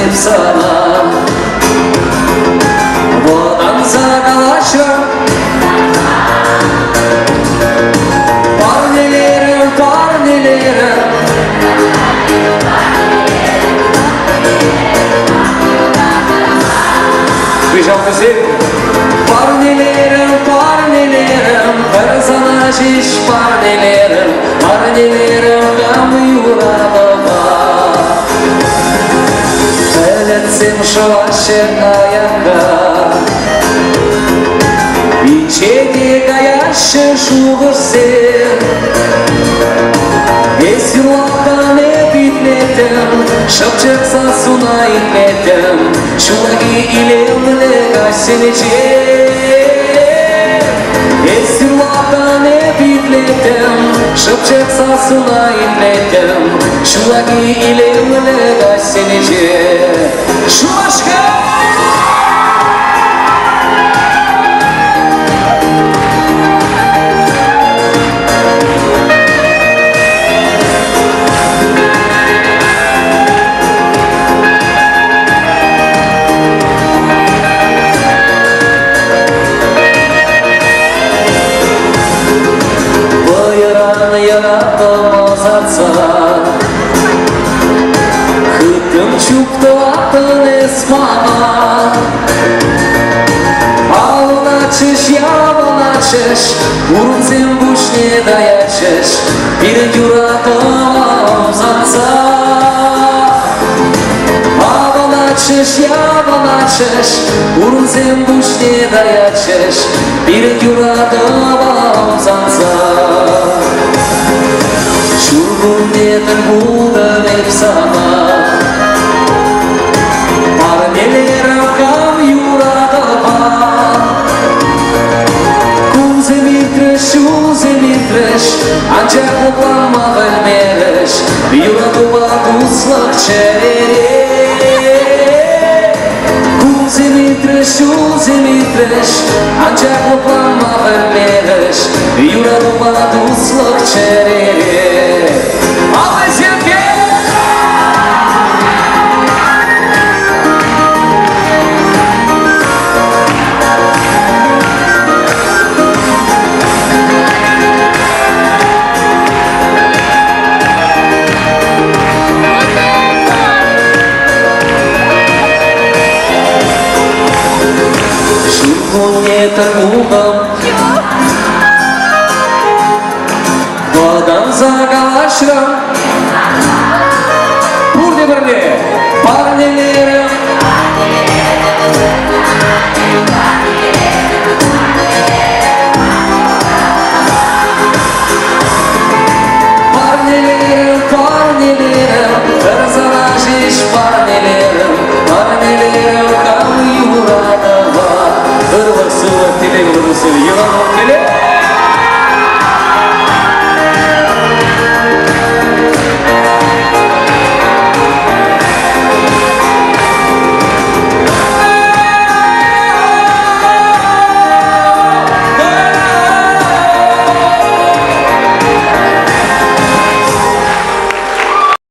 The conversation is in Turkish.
hep sana. Buradan sağlaşırım. Parnelerim, parnelerim. Bıçak kızım. Parnelerim, parnelerim. Her sana şiş parnelerim. Parnelerim gamı yuradama. Öğretsin şu aşık ayakta. İçeri kayaşı şu gırsin. Esirlaktan hep itledim. Şapçaksa suna inledim. Şulagi ilimle kaşınıcı. Esirlaktan hep itledim. Şapçaksa suna inledim. Şulagi ilimle kaşınıcı. Şu aşkı yaratılmaz atsa Kıttım çuktu attın esmana Alın açış yalın açış Vurun sen buş ne dayaçış Bir yaratılmaz atsa Alın açış yalın açış Vurun sen buş ne dayaçış Bir yaratılmaz atsa Şurgun yeter buldum hep sana Parnelerim kam yuradama Kum zemitreş, şu zemitreş Ancak kullanma vermeliş Yuraduma tuzlak çereri Kum zemitreş, şu zemitreş Ancak kullanma vermeliş Yuraduma tuzlak çereri Terbuldum Buradan sağlaşırım Burada birli Parnelerim